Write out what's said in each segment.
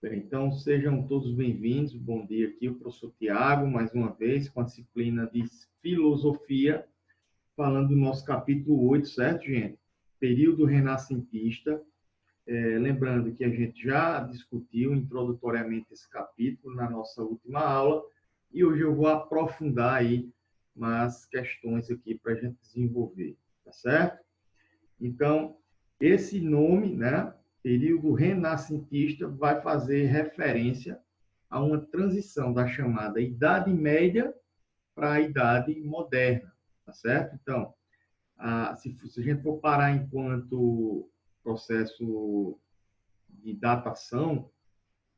Bem, então, sejam todos bem-vindos. Bom dia aqui, o professor Tiago, mais uma vez, com a disciplina de Filosofia, falando do nosso capítulo 8, certo, gente? Período renascentista. Lembrando que a gente já discutiu introdutoriamente esse capítulo na nossa última aula, e hoje eu vou aprofundar aí umas questões aqui para a gente desenvolver, tá certo? Então, esse nome, né, período renascentista, vai fazer referência a uma transição da chamada Idade Média para a Idade Moderna, tá certo? Então, se a gente for parar enquanto processo de datação,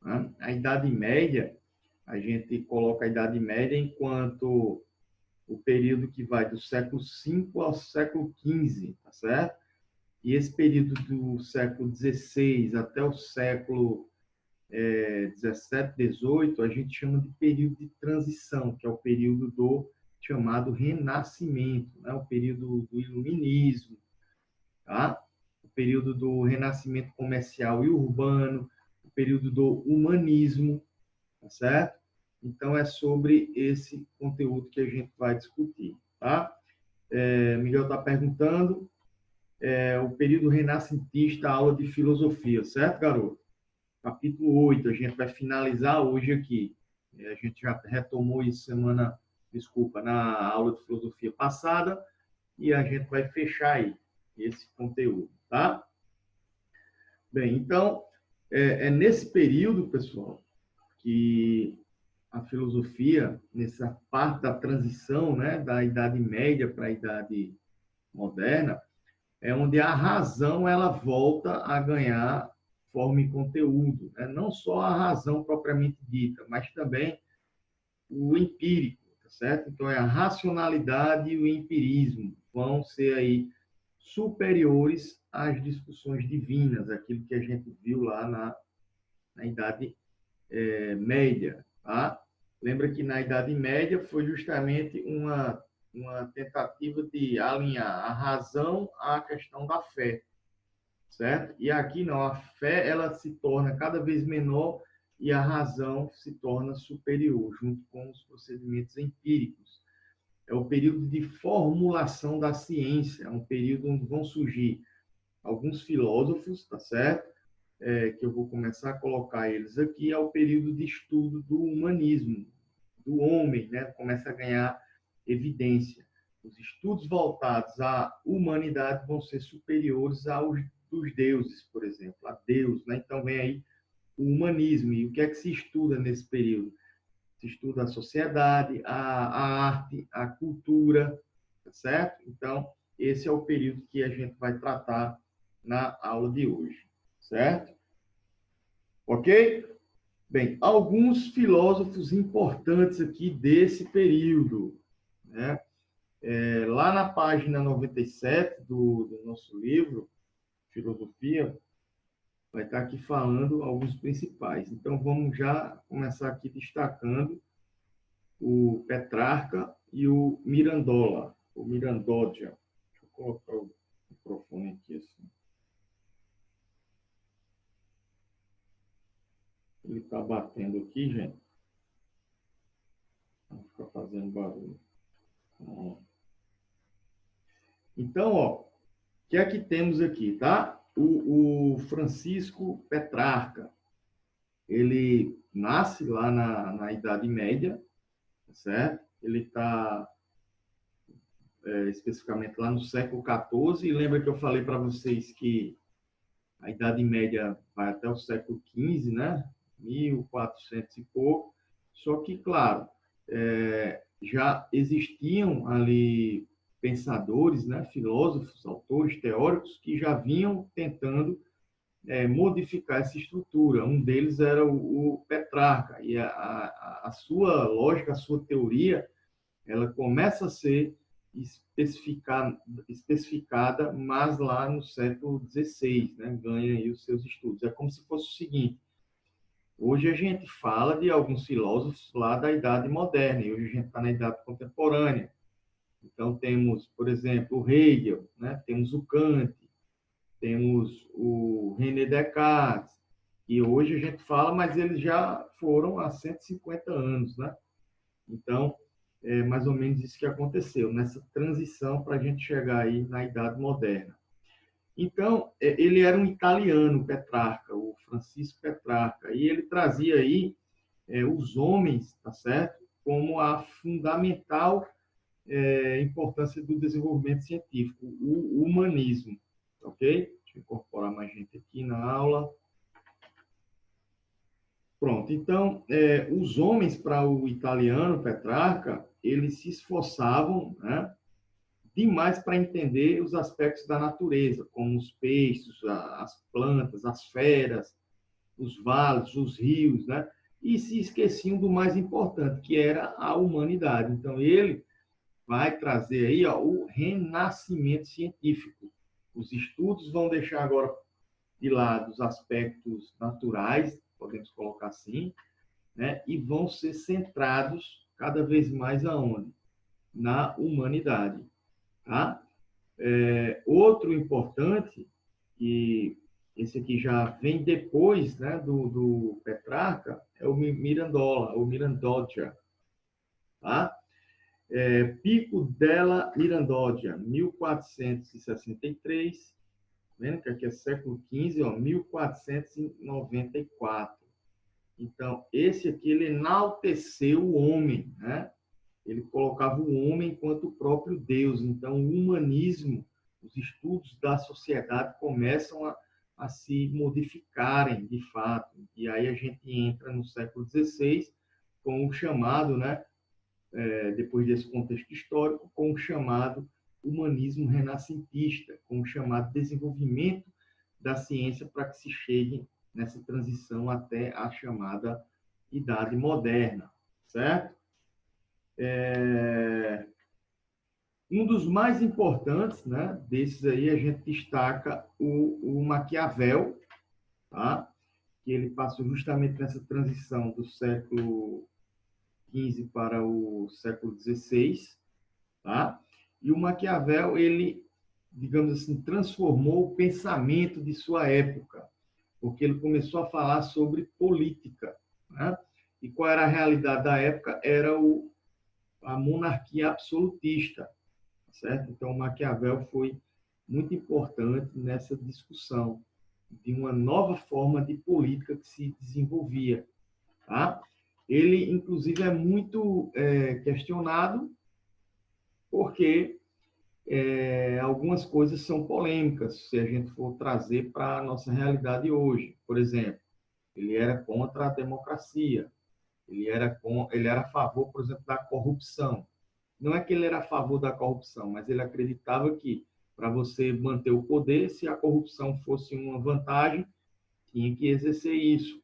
né, a Idade Média, a gente coloca a Idade Média enquanto o período que vai do século V ao século XV, tá certo? E esse período do século XVI até o século XVII, XVIII, a gente chama de período de transição, que é o período do chamado Renascimento, né? O período do Iluminismo, tá? O período do Renascimento comercial e urbano, o período do Humanismo, tá certo? Então, é sobre esse conteúdo que a gente vai discutir, tá? Miguel está perguntando, o período renascentista, aula de filosofia, certo, garoto? Capítulo 8, a gente vai finalizar hoje aqui. A gente já retomou isso na aula de filosofia passada, e a gente vai fechar aí esse conteúdo, tá? Bem, então, é nesse período, pessoal, que a filosofia, nessa parte da transição, né, da Idade Média para a Idade Moderna, é onde a razão ela volta a ganhar forma e conteúdo, né? Não só a razão propriamente dita, mas também o empírico, tá certo? Então, a racionalidade e o empirismo vão ser aí superiores às discussões divinas, aquilo que a gente viu lá na Idade Média, tá? Lembra que na Idade Média foi justamente uma tentativa de alinhar a razão à questão da fé, certo? E aqui não, a fé ela se torna cada vez menor e a razão se torna superior, junto com os procedimentos empíricos. É o período de formulação da ciência, é um período onde vão surgir alguns filósofos, tá certo? Que eu vou começar a colocar eles aqui, é o período de estudo do humanismo, do homem, né? Começa a ganhar evidência. Os estudos voltados à humanidade vão ser superiores aos dos deuses, por exemplo, a Deus, né? Então vem aí o humanismo. E o que é que se estuda nesse período? Se estuda a sociedade, a arte, a cultura, tá certo? Então, esse é o período que a gente vai tratar na aula de hoje, certo? Ok? Bem, alguns filósofos importantes aqui desse período, né? Lá na página 97 do nosso livro, Filosofia, vai estar aqui falando alguns principais. Então, vamos já começar aqui destacando o Petrarca e o Mirandola, o Mirandódia. Deixa eu colocar o microfone aqui assim. Ele está batendo aqui, gente. Não fica fazendo barulho. Então, ó, o que é que temos aqui, tá? O Francisco Petrarca, ele nasce lá na Idade Média, certo? Ele está especificamente lá no século XIV, e lembra que eu falei para vocês que a Idade Média vai até o século XV, né? 1400 e pouco, só que, claro, já existiam ali pensadores, né? Filósofos, autores, teóricos, que já vinham tentando modificar essa estrutura. Um deles era o Petrarca, e a sua lógica, a sua teoria, ela começa a ser especificada, mas lá no século XVI, né? Ganha aí os seus estudos. É como se fosse o seguinte: hoje a gente fala de alguns filósofos lá da Idade Moderna, e hoje a gente está na Idade Contemporânea. Então, temos, por exemplo, o Hegel, né? Temos o Kant, temos o René Descartes, E hoje a gente fala, mas eles já foram há 150 anos, né? Então, é mais ou menos isso que aconteceu, nessa transição para a gente chegar aí na Idade Moderna. Então, ele era um italiano, Petrarca, o Francisco Petrarca, e ele trazia aí os homens, tá certo? Como a fundamental importância do desenvolvimento científico, o humanismo, ok? Deixa eu incorporar mais gente aqui na aula. Pronto, então, os homens, para o italiano Petrarca, eles se esforçavam, né, demais para entender os aspectos da natureza, como os peixes, as plantas, as feras, os vales, os rios, né? E se esqueciam do mais importante, que era a humanidade. Então, ele vai trazer aí, ó, o renascimento científico. Os estudos vão deixar agora de lado os aspectos naturais, podemos colocar assim, né? E vão ser centrados cada vez mais aonde? Na humanidade, tá? Outro importante, e esse aqui já vem depois, né, do Petrarca, é o Mirandola, o Mirandoja, tá? Pico della Mirandoja, 1463, vendo que aqui é século XV, ó, 1494. Então, esse aqui, ele enalteceu o homem, né? Ele colocava o homem enquanto o próprio Deus. Então, o humanismo, os estudos da sociedade começam a se modificarem, de fato. E aí a gente entra no século XVI com o chamado, né, depois desse contexto histórico, com o chamado humanismo renascentista, com o chamado desenvolvimento da ciência para que se chegue nessa transição até a chamada Idade Moderna, certo? Um dos mais importantes, né, desses aí, a gente destaca o Maquiavel, tá? Que ele passou justamente nessa transição do século XV para o século XVI, tá? E o Maquiavel, ele, digamos assim, transformou o pensamento de sua época, porque ele começou a falar sobre política, né? E qual era a realidade da época? Era a monarquia absolutista, certo? Então, Maquiavel foi muito importante nessa discussão de uma nova forma de política que se desenvolvia, tá? Ele, inclusive, é muito questionado porque algumas coisas são polêmicas, se a gente for trazer para a nossa realidade hoje. Por exemplo, ele era contra a democracia, ele era a favor, por exemplo, da corrupção. Não é que ele era a favor da corrupção, mas ele acreditava que para você manter o poder, se a corrupção fosse uma vantagem, tinha que exercer isso,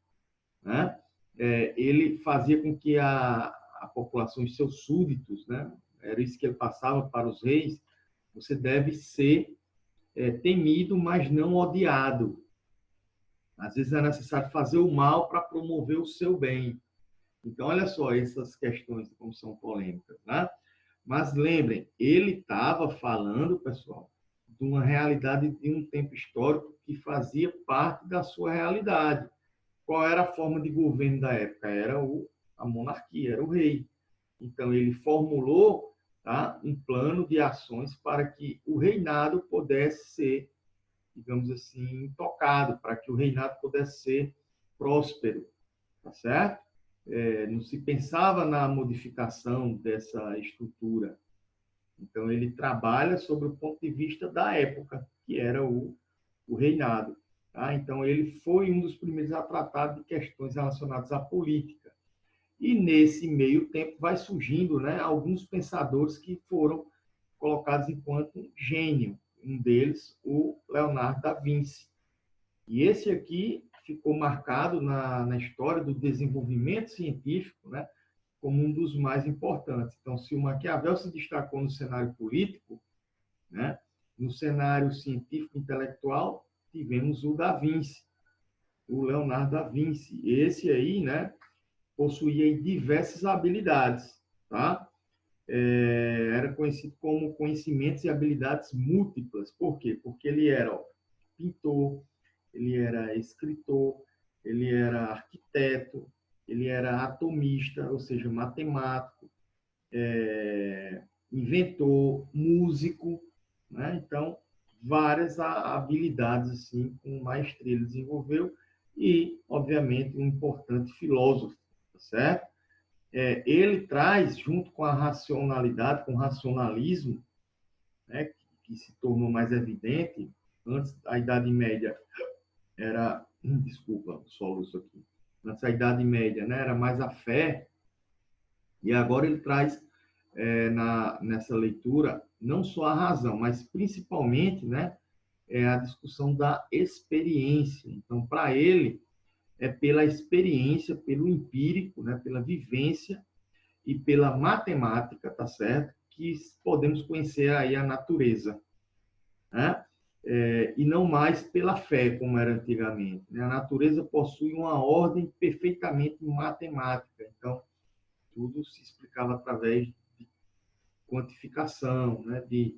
né? Ele fazia com que a população, os seus súditos, né? Era isso que ele passava para os reis. Você deve ser temido, mas não odiado. Às vezes é necessário fazer o mal para promover o seu bem. Então, olha só essas questões como são polêmicas, né? Mas lembrem, ele estava falando, pessoal, de uma realidade de um tempo histórico que fazia parte da sua realidade. Qual era a forma de governo da época? Era a monarquia, era o rei. Então, ele formulou, tá, um plano de ações para que o reinado pudesse ser, digamos assim, tocado, para que o reinado pudesse ser próspero, tá certo? Não se pensava na modificação dessa estrutura. Então, ele trabalha sobre o ponto de vista da época, que era o reinado. Tá? Então, ele foi um dos primeiros a tratar de questões relacionadas à política. E, nesse meio tempo, vai surgindo, né, alguns pensadores que foram colocados enquanto gênio. Um deles, o Leonardo da Vinci. E esse aqui ficou marcado na história do desenvolvimento científico, né, como um dos mais importantes. Então, se o Maquiavel se destacou no cenário político, né, no cenário científico intelectual, tivemos o Da Vinci, o Leonardo da Vinci. Esse aí, né, possuía diversas habilidades, tá? Era conhecido como conhecimentos e habilidades múltiplas. Por quê? Porque ele era pintor, ele era escritor, ele era arquiteto, ele era atomista, ou seja, matemático, inventor, músico, né? Então, várias habilidades assim com maestria ele desenvolveu e, obviamente, um importante filósofo, tá certo? Ele traz, junto com a racionalidade, com o racionalismo, né, que se tornou mais evidente, antes a Idade Média era, desculpa, soluço aqui, antes a Idade Média, né, era mais a fé, e agora ele traz nessa leitura não só a razão, mas principalmente, né, a discussão da experiência. Então, para ele, é pela experiência, pelo empírico, né, pela vivência e pela matemática, tá certo? Que podemos conhecer aí a natureza, né? E não mais pela fé, como era antigamente, né? A natureza possui uma ordem perfeitamente matemática, então tudo se explicava através de quantificação, né? De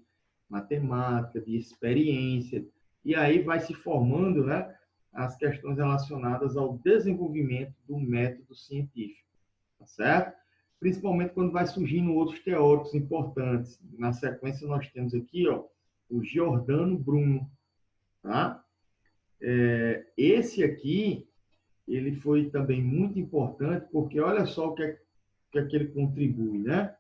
matemática, de experiência, e aí vai se formando, né? As questões relacionadas ao desenvolvimento do método científico, tá certo? Principalmente quando vai surgindo outros teóricos importantes. Na sequência, nós temos aqui, ó, o Giordano Bruno, tá? Esse aqui, ele foi também muito importante, porque olha só o que ele contribui, né?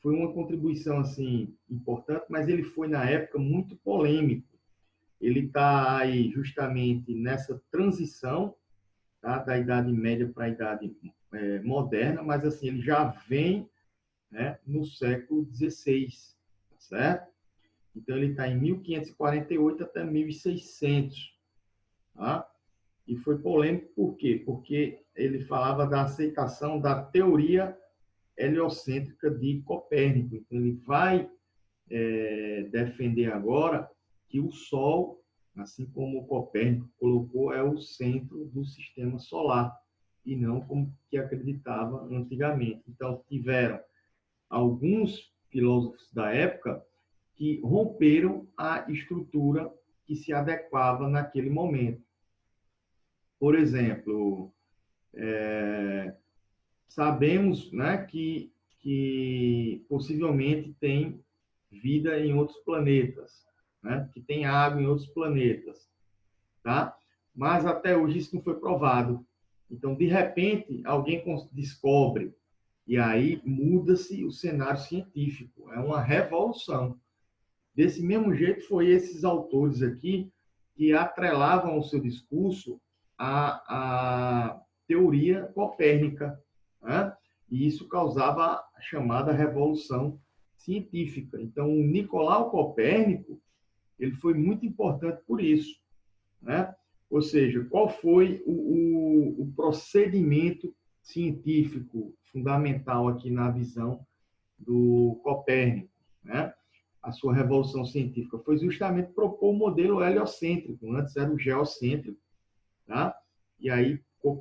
Foi uma contribuição, assim, importante, mas ele foi, na época, muito polêmico. Ele está aí justamente nessa transição, tá? Da Idade Média para a Idade moderna, mas assim, ele já vem, né, no século XVI, tá certo? Então, ele está em 1548 até 1600, tá? E foi polêmico por quê? Porque ele falava da aceitação da teoria heliocêntrica de Copérnico. Então, ele vai defender agora que o Sol, assim como Copérnico colocou, é o centro do sistema solar, e não como que acreditava antigamente. Então, tiveram alguns filósofos da época que romperam a estrutura que se adequava naquele momento. Por exemplo, sabemos, né, que possivelmente tem vida em outros planetas, né, que tem água em outros planetas, tá? Mas até hoje isso não foi provado. Então, de repente, alguém descobre, e aí muda-se o cenário científico. É uma revolução. Desse mesmo jeito, foi esses autores aqui que atrelavam o seu discurso à teoria copérnica, né? E isso causava a chamada revolução científica. Então, o Nicolau Copérnico, ele foi muito importante por isso, né? Ou seja, qual foi o procedimento científico fundamental aqui na visão do Copérnico, né? A sua revolução científica foi justamente propor o modelo heliocêntrico, antes era o geocêntrico, tá? E aí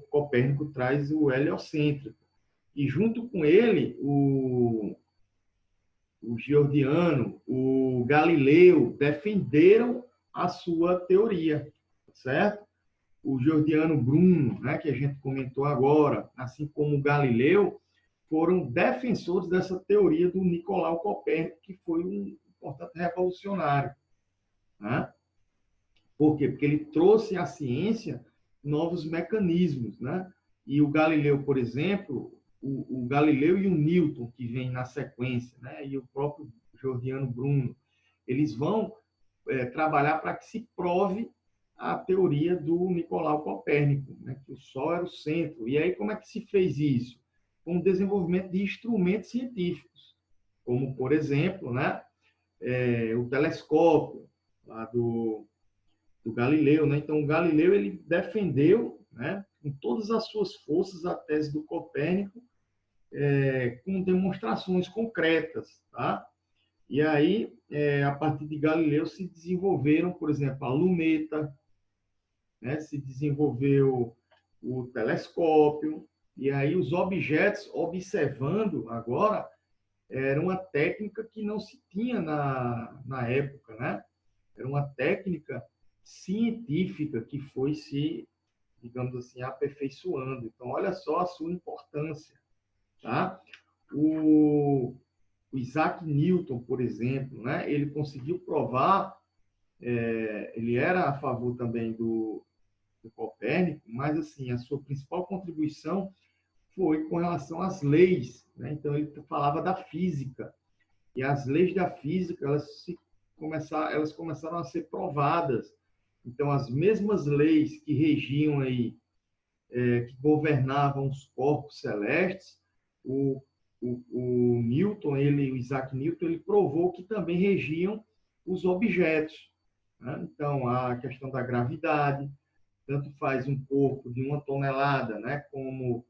Copérnico traz o heliocêntrico. E junto com ele, o Giordano, o Galileu defenderam a sua teoria, certo? O Giordano Bruno, né, que a gente comentou agora, assim como o Galileu, foram defensores dessa teoria do Nicolau Copérnico, que foi um importante revolucionário, né? Por quê? Porque ele trouxe à ciência novos mecanismos, né? E o Galileu, por exemplo, o Galileu e o Newton, que vem na sequência, né? E o próprio Giordano Bruno, eles vão trabalhar para que se prove a teoria do Nicolau Copérnico, né? Que o Sol era o centro. E aí, como é que se fez isso? Com o desenvolvimento de instrumentos científicos, como, por exemplo, né? O telescópio lá do Galileu, né? Então, o Galileu ele defendeu, né, com todas as suas forças a tese do Copérnico, com demonstrações concretas, tá? E aí, a partir de Galileu se desenvolveram, por exemplo, a luneta, né? Se desenvolveu o telescópio, e aí os objetos observando agora era uma técnica que não se tinha na época, né? Era uma técnica científica que foi se digamos assim, aperfeiçoando. Então, olha só a sua importância, tá? O Isaac Newton, por exemplo, né? Ele conseguiu provar, ele era a favor também do Copérnico, mas assim, a sua principal contribuição foi com relação às leis, né? Então ele falava da física, e as leis da física elas começaram a ser provadas. Então as mesmas leis que regiam aí, que governavam os corpos celestes, o, o Newton, o Isaac Newton, ele provou que também regiam os objetos, né? Então a questão da gravidade, tanto faz um corpo de 1 tonelada, né, como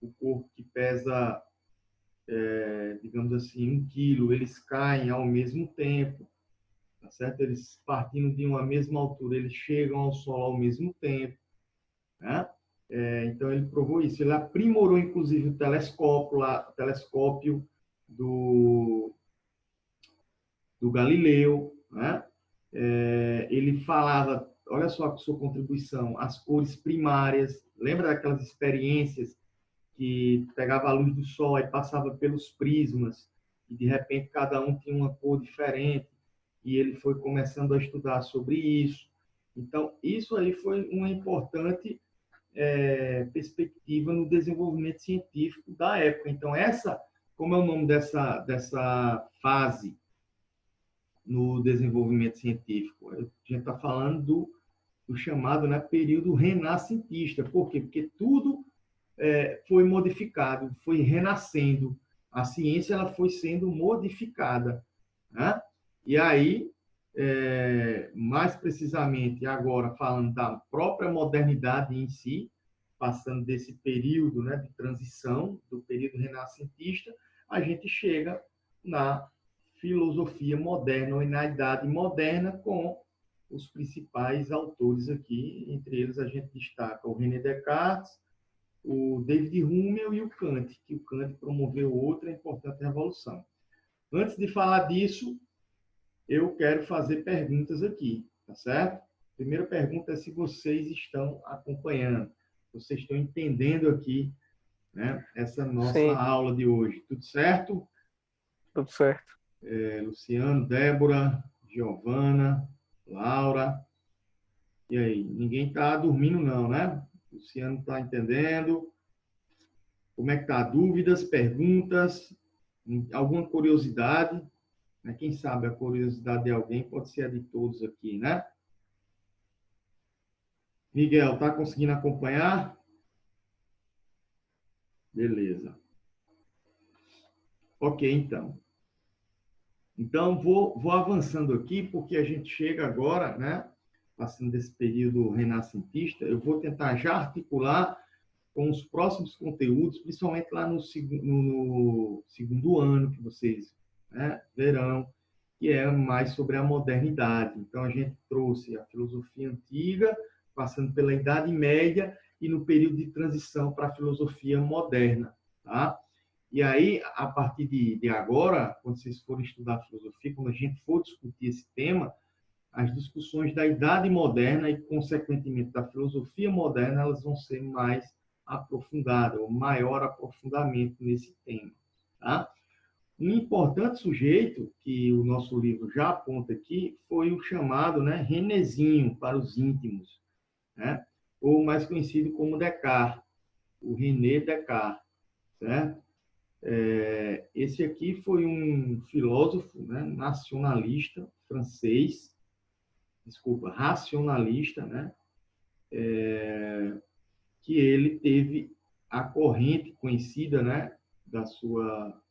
o corpo que pesa, digamos assim, 1 quilo, eles caem ao mesmo tempo, tá certo? Eles partindo de uma mesma altura, eles chegam ao Sol ao mesmo tempo, né? Então ele provou isso. Ele aprimorou, inclusive, o telescópio do, do Galileu, né? Ele falava, olha só a sua contribuição, as cores primárias. Lembra daquelas experiências que pegava a luz do sol e passava pelos prismas, e de repente cada um tinha uma cor diferente, e ele foi começando a estudar sobre isso. Então, isso aí foi uma importante perspectiva no desenvolvimento científico da época. Então, como é o nome dessa fase no desenvolvimento científico? A gente está falando do chamado, né, período renascentista. Por quê? Porque tudo foi modificado, foi renascendo. A ciência ela foi sendo modificada, né? E aí, mais precisamente agora falando da própria modernidade em si, passando desse período, né, de transição, do período renascentista, a gente chega na filosofia moderna, ou na idade moderna, com os principais autores aqui. Entre eles a gente destaca o René Descartes, o David Hume e o Kant, que o Kant promoveu outra importante revolução. Antes de falar disso, eu quero fazer perguntas aqui, tá certo? A primeira pergunta é se vocês estão acompanhando, vocês estão entendendo aqui, né, essa nossa Sim, aula de hoje. Tudo certo? tudo certo. Luciano, Débora, Giovana, Laura. E aí? Ninguém está dormindo não, né? Luciano está entendendo. Como é que tá? Dúvidas, perguntas, alguma curiosidade? Né? Quem sabe a curiosidade de alguém pode ser a de todos aqui, né? Miguel, tá conseguindo acompanhar? Beleza. Ok, então. Então, vou avançando aqui, porque a gente chega agora, né? Passando desse período renascentista, eu vou tentar já articular com os próximos conteúdos, principalmente lá no segundo ano que vocês, né, verão, que é mais sobre a modernidade. Então, a gente trouxe a filosofia antiga, passando pela Idade Média e no período de transição para a filosofia moderna, tá? E aí, a partir de agora, quando vocês forem estudar filosofia, quando a gente for discutir esse tema, as discussões da Idade Moderna e, consequentemente, da filosofia moderna, elas vão ser mais aprofundadas, ou maior aprofundamento nesse tema, tá? Um importante sujeito que o nosso livro já aponta aqui foi o chamado, né, Renezinho, para os íntimos, né? Ou mais conhecido como Descartes, o René Descartes, certo? Esse aqui foi um filósofo, né, nacionalista francês, desculpa, racionalista, né? Que ele teve a corrente conhecida, né, da sua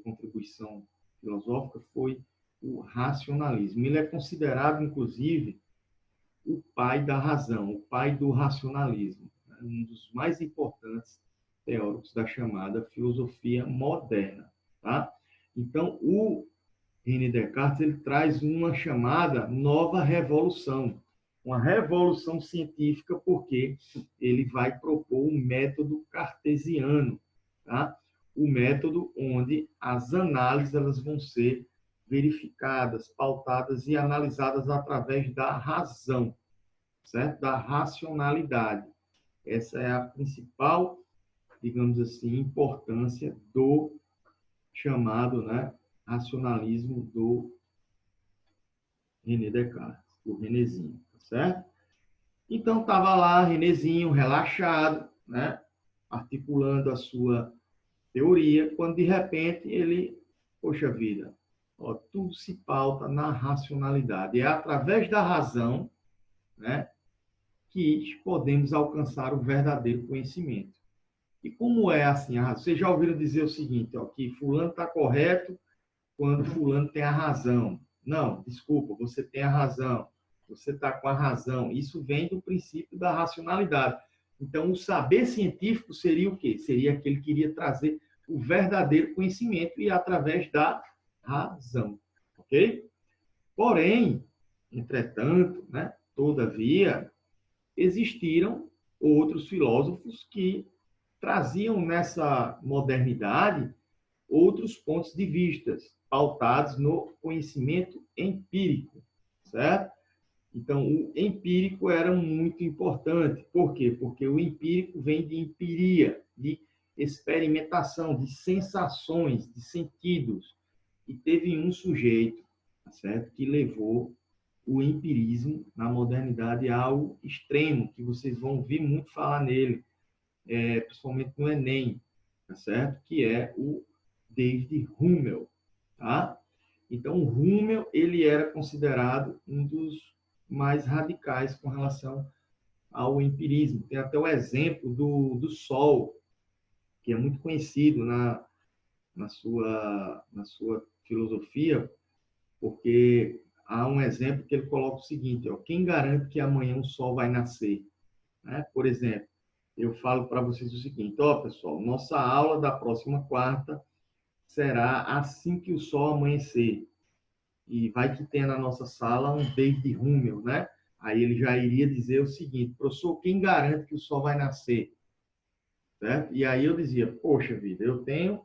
contribuição filosófica foi o racionalismo. Ele é considerado, inclusive, o pai da razão, o pai do racionalismo, né? Um dos mais importantes teóricos da chamada filosofia moderna, tá? Então, o René Descartes ele traz uma chamada nova revolução, uma revolução científica, porque ele vai propor o método cartesiano, tá? O método onde as análises elas vão ser verificadas, pautadas e analisadas através da razão, certo? Da racionalidade. Essa é a principal, digamos assim, importância do chamado, né, racionalismo do René Descartes, do Renézinho, tá certo? Então, estava lá Renézinho, relaxado, né, articulando a sua teoria, quando de repente ele, poxa vida, ó, tudo se pauta na racionalidade. É através da razão, né, que podemos alcançar o verdadeiro conhecimento. E como é assim? Vocês já ouviram dizer o seguinte, ó, que fulano está correto quando fulano tem a razão. Não, desculpa, você tem a razão. Você está com a razão. Isso vem do princípio da racionalidade. Então, o saber científico seria o quê? Seria aquele que iria trazer o verdadeiro conhecimento e através da razão. Ok? Porém, entretanto, né, todavia, existiram outros filósofos que traziam nessa modernidade outros pontos de vista, pautados no conhecimento empírico, certo? Então, o empírico era muito importante. Por quê? Porque o empírico vem de empiria, de experimentação, de sensações, de sentidos. E teve um sujeito, certo, que levou o empirismo na modernidade ao extremo, que vocês vão ouvir muito falar nele, principalmente no Enem, tá certo? Que é o David Hummel, tá? Então, o Hummel, ele era considerado um dos mais radicais com relação ao empirismo. Tem até o exemplo do Sol, que é muito conhecido na sua filosofia, porque há um exemplo que ele coloca o seguinte, ó, quem garante que amanhã o Sol vai nascer? Né? Por exemplo, eu falo para vocês o seguinte, ó, pessoal, nossa aula da próxima quarta será assim que o sol amanhecer. E vai que tenha na nossa sala um David Hummel, né? Aí ele já iria dizer o seguinte, professor, quem garante que o sol vai nascer? Certo? E aí eu dizia, poxa vida, eu tenho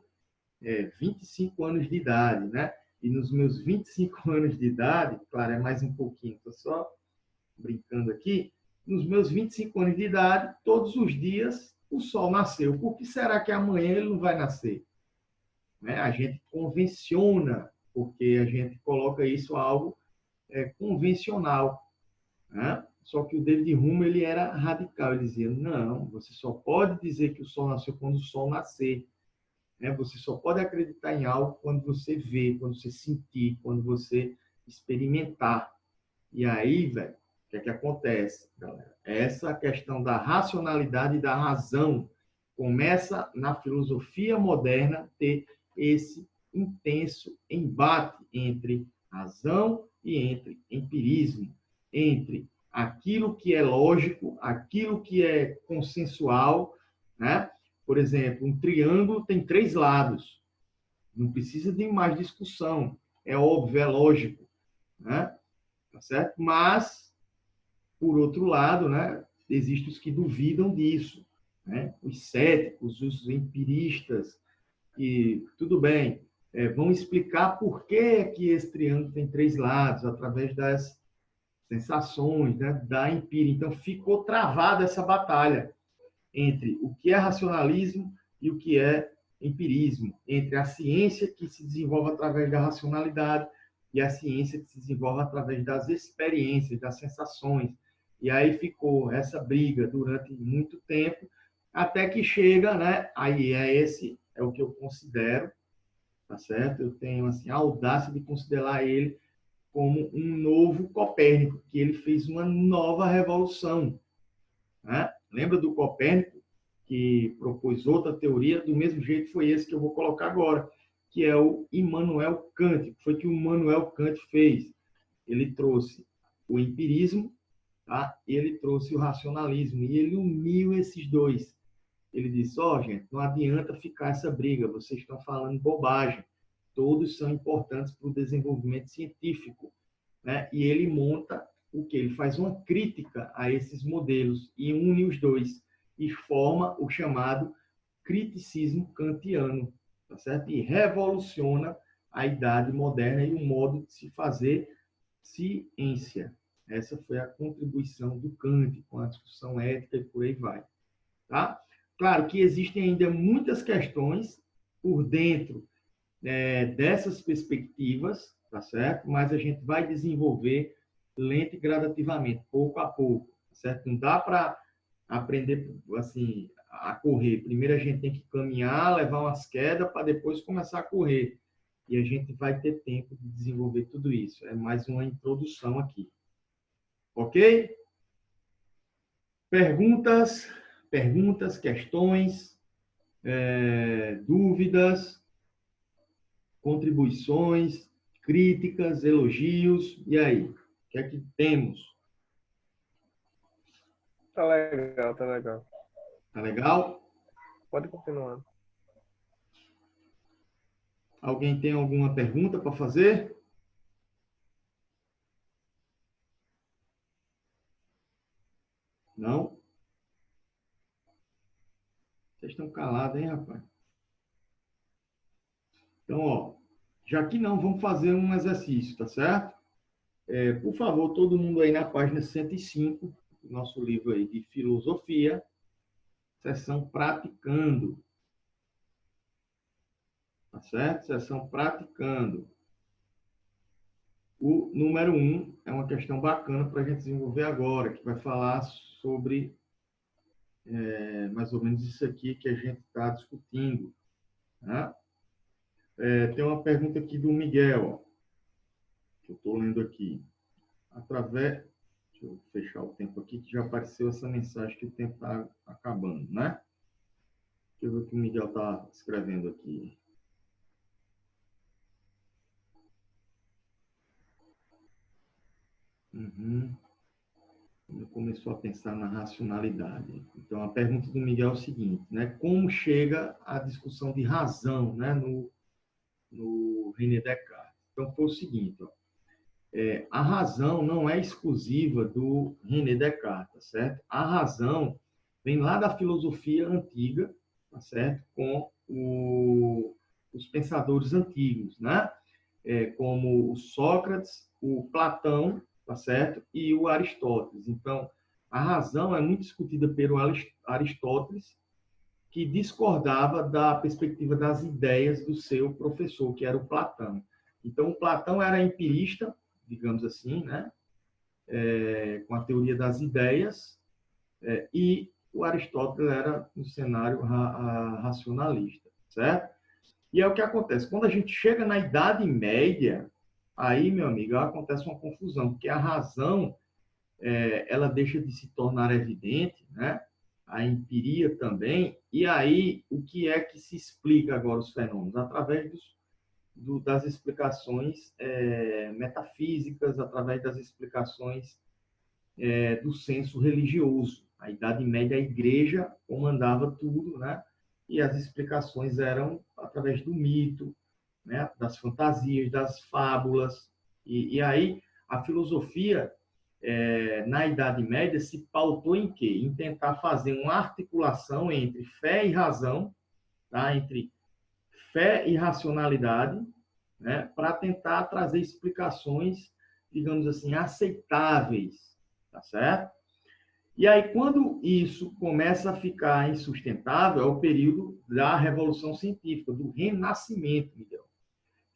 25 anos de idade, né? E nos meus 25 anos de idade, claro, é mais um pouquinho, estou só brincando aqui, nos meus 25 anos de idade, todos os dias o sol nasceu. Por que será que amanhã ele não vai nascer? Né? A gente convenciona, porque a gente coloca isso algo convencional. Né? Só que o David Hume ele era radical, ele dizia, não, você só pode dizer que o sol nasceu quando o sol nascer. Né? Você só pode acreditar em algo quando você vê, quando você sentir, quando você experimentar. E aí, velho, o que é que acontece, galera? Essa questão da racionalidade e da razão começa na filosofia moderna a ter esse intenso embate entre razão e entre empirismo, entre aquilo que é lógico, aquilo que é consensual, né? Por exemplo, um triângulo tem 3 lados, não precisa de mais discussão, é óbvio, é lógico, né? Tá certo? Mas, por outro lado, né, existem os que duvidam disso, né? Os céticos, os empiristas, que, tudo bem, vão explicar por que esse triângulo tem 3 lados, através das sensações, né, da empiria. Então, ficou travada essa batalha entre o que é racionalismo e o que é empirismo, entre a ciência que se desenvolve através da racionalidade e a ciência que se desenvolve através das experiências, das sensações. E aí ficou essa briga durante muito tempo, até que chega, né? Aí é o que eu considero, tá certo? Eu tenho assim a audácia de considerar ele como um novo Copérnico, que ele fez uma nova revolução, né? Lembra do Copérnico, que propôs outra teoria? Do mesmo jeito foi esse que eu vou colocar agora, que é o Immanuel Kant. O que foi que o Immanuel Kant fez? Ele trouxe o empirismo, tá? E ele trouxe o racionalismo, e ele uniu esses dois. Ele disse, ó, gente, não adianta ficar essa briga, vocês estão falando bobagem. Todos são importantes para o desenvolvimento científico, né? E ele monta o que? Ele faz uma crítica a esses modelos e une os dois e forma o chamado criticismo kantiano, tá certo? E revoluciona a idade moderna e o modo de se fazer ciência. Essa foi a contribuição do Kant com a discussão ética e por aí vai. tá? Claro que existem ainda muitas questões por dentro dessas perspectivas, tá certo? Mas a gente vai desenvolver lento e gradativamente, pouco a pouco, tá certo? Não dá para aprender assim a correr. Primeiro a gente tem que caminhar, levar umas quedas para depois começar a correr. E a gente vai ter tempo de desenvolver tudo isso. É mais uma introdução aqui. Ok? Perguntas, questões, dúvidas, contribuições, críticas, elogios. E aí? O que é que temos? Tá legal, tá legal. Tá legal? Pode continuar. Alguém tem alguma pergunta para fazer? Não? Vocês estão calados, hein, rapaz? Então, ó, já que não, vamos fazer um exercício, tá certo? Por favor, todo mundo aí na página 105, do nosso livro aí de filosofia, seção praticando. Tá certo? Seção praticando. O número 1 é uma questão bacana para a gente desenvolver agora, que vai falar sobre mais ou menos isso aqui que a gente está discutindo. Tá? Tem uma pergunta aqui do Miguel, ó, que eu estou lendo aqui. Deixa eu fechar o tempo aqui, que já apareceu essa mensagem que o tempo está acabando, né? Deixa eu ver o que o Miguel está escrevendo aqui. Uhum. Ele começou a pensar na racionalidade. Então, a pergunta do Miguel é o seguinte, né? Como chega a discussão de razão, né, no René Descartes? Então, foi o seguinte, ó, a razão não é exclusiva do René Descartes, tá certo? A razão vem lá da filosofia antiga, tá certo? Com os pensadores antigos, né? Como o Sócrates, o Platão, tá certo? E o Aristóteles. Então, a razão é muito discutida pelo Aristóteles, que discordava da perspectiva das ideias do seu professor, que era o Platão. Então, o Platão era empirista, digamos assim, né? Com a teoria das ideias, e o Aristóteles era no cenário racionalista, certo? E é o que acontece. Quando a gente chega na Idade Média, aí, meu amigo, acontece uma confusão, porque a razão ela deixa de se tornar evidente, né? A empiria também. E aí, o que é que se explica agora os fenômenos? Através das explicações metafísicas, através das explicações do senso religioso. A Idade Média, a igreja comandava tudo, né? E as explicações eram através do mito, né? Das fantasias, das fábulas. E aí, a filosofia na Idade Média, se pautou em quê? Em tentar fazer uma articulação entre fé e razão, tá? Entre fé e racionalidade, né? Para tentar trazer explicações, digamos assim, aceitáveis, tá certo? E aí, quando isso começa a ficar insustentável, é o período da Revolução Científica, do Renascimento, Miguel.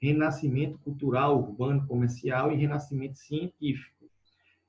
Renascimento cultural, urbano, comercial e renascimento científico.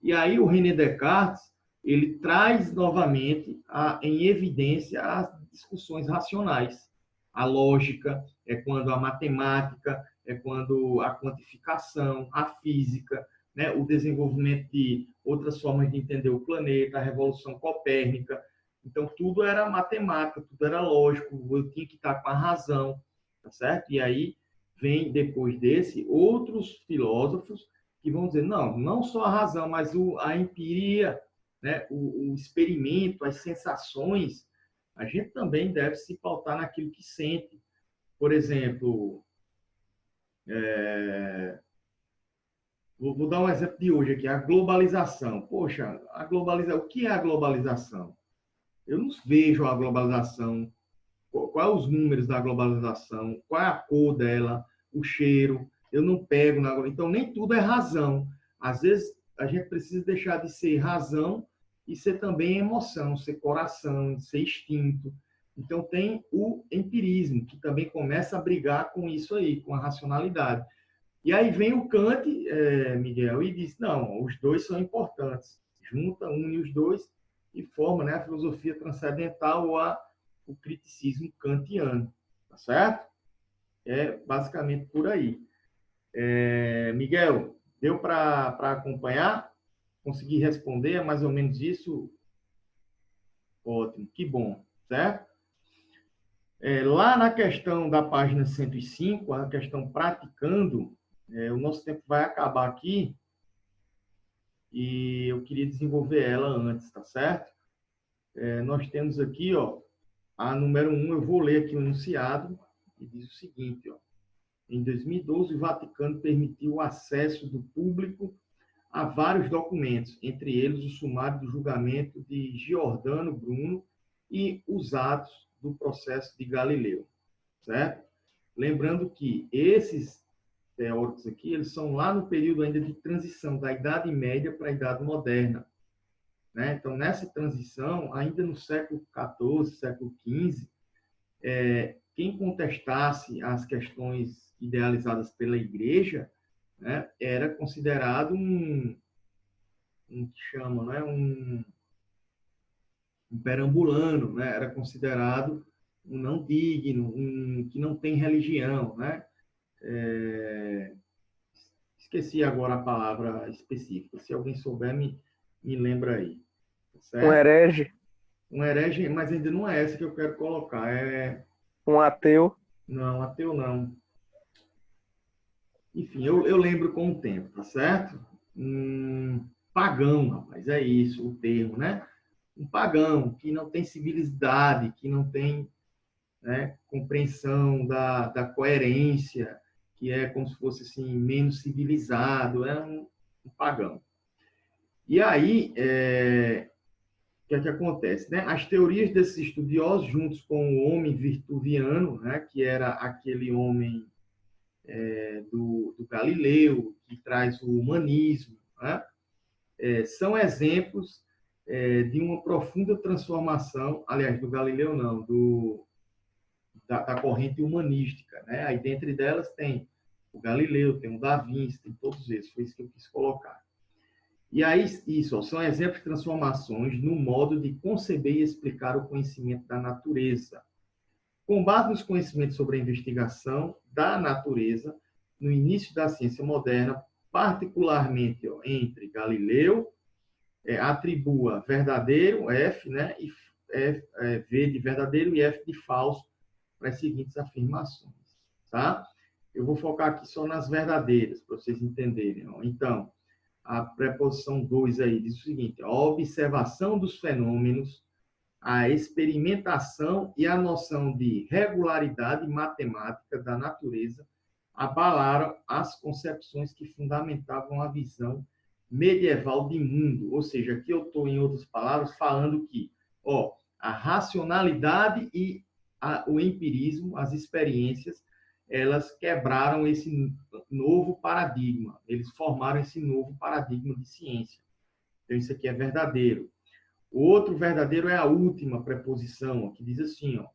E aí o René Descartes, ele traz novamente em evidência as discussões racionais. A lógica é quando a matemática, é quando a quantificação, a física, né, o desenvolvimento de outras formas de entender o planeta, a revolução copérnica. Então, tudo era matemática, tudo era lógico, eu tinha que estar com a razão, tá certo? E aí vem, depois desse, outros filósofos que vão dizer, não só a razão, mas a empiria, né, o experimento, as sensações, a gente também deve se pautar naquilo que sente. Por exemplo, vou dar um exemplo de hoje aqui, a globalização. Poxa, o que é a globalização? Eu não vejo a globalização, quais os números da globalização, qual é a cor dela, o cheiro, eu não pego na... Então, nem tudo é razão. Às vezes, a gente precisa deixar de ser razão e ser também emoção, ser coração, ser instinto. Então, tem o empirismo, que também começa a brigar com isso aí, com a racionalidade. E aí vem o Kant, Miguel, e diz, não, os dois são importantes. Junta, une os dois e forma, né, a filosofia transcendental ou o criticismo kantiano. Tá certo? É basicamente por aí. Miguel, deu para acompanhar? Consegui responder? É mais ou menos isso? Ótimo, que bom, certo? Lá na questão da página 105, a questão praticando, o nosso tempo vai acabar aqui e eu queria desenvolver ela antes, tá certo? Nós temos aqui, ó, a número 1, eu vou ler aqui o enunciado, e diz o seguinte, ó. Em 2012, o Vaticano permitiu o acesso do público a vários documentos, entre eles o sumário do julgamento de Giordano Bruno e os atos do processo de Galileu, certo? Lembrando que esses teóricos aqui, eles são lá no período ainda de transição da Idade Média para a Idade Moderna, né? Então, nessa transição, ainda no século XIV, século XV, quem contestasse as questões idealizadas pela Igreja, né, era considerado que chama, né, um perambulano, né, era considerado um não digno, que não tem religião, né? Esqueci agora a palavra específica. Se alguém souber, me lembra aí. Tá Um certo? herege, Um herege, mas ainda não é essa que eu quero colocar. um ateu. Não, ateu não. Enfim, eu lembro com o tempo, tá certo? Pagão, rapaz, é isso o termo, né? Um pagão que não tem civilidade, que não tem, né, compreensão da coerência, que é como se fosse assim, menos civilizado, é um pagão. E aí, o que é que acontece? Né? As teorias desses estudiosos, juntos com o homem virtuviano, né, que era aquele homem do Galileu, que traz o humanismo, né? São exemplos de uma profunda transformação, aliás, do Galileu não, da corrente humanística, né? Aí dentre delas tem o Galileu, tem o Da Vinci, tem todos esses, foi isso que eu quis colocar. E aí, isso, ó, são exemplos de transformações no modo de conceber e explicar o conhecimento da natureza. Com base nos conhecimentos sobre a investigação da natureza, no início da ciência moderna, particularmente entre Galileu, atribua verdadeiro, F, né, e V de verdadeiro e F de falso para as seguintes afirmações, tá? Eu vou focar aqui só nas verdadeiras, para vocês entenderem. Ó. Então, a preposição 2 aí diz o seguinte, a observação dos fenômenos, a experimentação e a noção de regularidade matemática da natureza abalaram as concepções que fundamentavam a visão medieval de mundo. Ou seja, aqui eu estou, em outras palavras, falando que a racionalidade e o empirismo, as experiências, elas quebraram esse novo paradigma. Eles formaram esse novo paradigma de ciência. Então, isso aqui é verdadeiro. O outro verdadeiro é a última preposição, que diz assim, ó,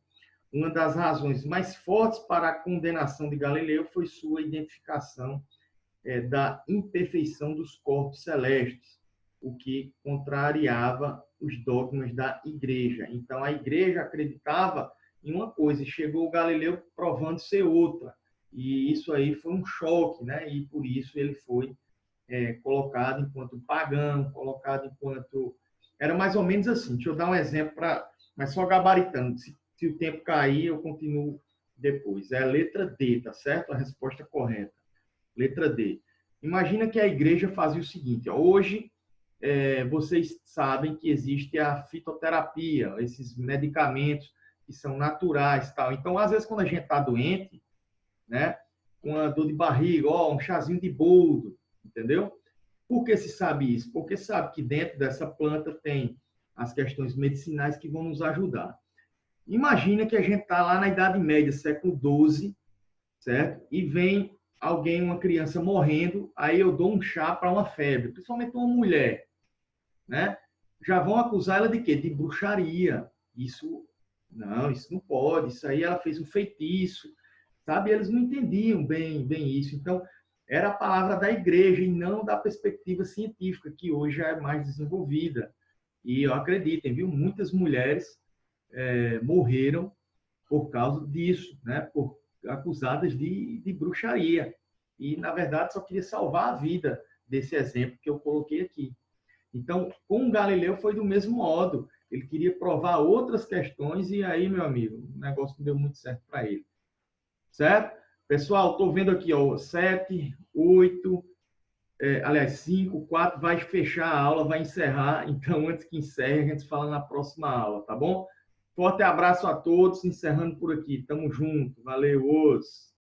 uma das razões mais fortes para a condenação de Galileu foi sua identificação da imperfeição dos corpos celestes, o que contrariava os dogmas da igreja. Então, a igreja acreditava em uma coisa e chegou o Galileu provando ser outra. E isso aí foi um choque, né? E por isso ele foi colocado enquanto pagão, colocado enquanto... Era mais ou menos assim. Deixa eu dar um exemplo, mas só gabaritando. Se o tempo cair, eu continuo depois. É a letra D, tá certo? A resposta correta. Letra D. Imagina que a igreja fazia o seguinte. Ó, hoje, vocês sabem que existe a fitoterapia, esses medicamentos que são naturais. Tal. Então, às vezes, quando a gente está doente, né, com uma dor de barriga, um chazinho de boldo, entendeu? Por que se sabe isso? Porque sabe que dentro dessa planta tem as questões medicinais que vão nos ajudar. Imagina que a gente está lá na Idade Média, século XII, certo? E vem alguém, uma criança morrendo, aí eu dou um chá para uma febre, principalmente uma mulher, né? já vão acusar ela de quê? De bruxaria. Isso não pode, isso aí ela fez um feitiço, sabe? Eles não entendiam bem isso. Então, era a palavra da igreja e não da perspectiva científica, que hoje é mais desenvolvida. E eu acreditem, viu? Muitas mulheres morreram por causa disso, né? Acusadas de bruxaria. E, na verdade, só queria salvar a vida desse exemplo que eu coloquei aqui. Então, com Galileu foi do mesmo modo. Ele queria provar outras questões e aí, meu amigo, o negócio não deu muito certo para ele. Certo? Pessoal, estou vendo aqui, ó, 7, 8, aliás, 5, 4, vai fechar a aula, vai encerrar. Então, antes que encerre, a gente fala na próxima aula, tá bom? Forte abraço a todos, encerrando por aqui. Tamo junto. Valeu, os.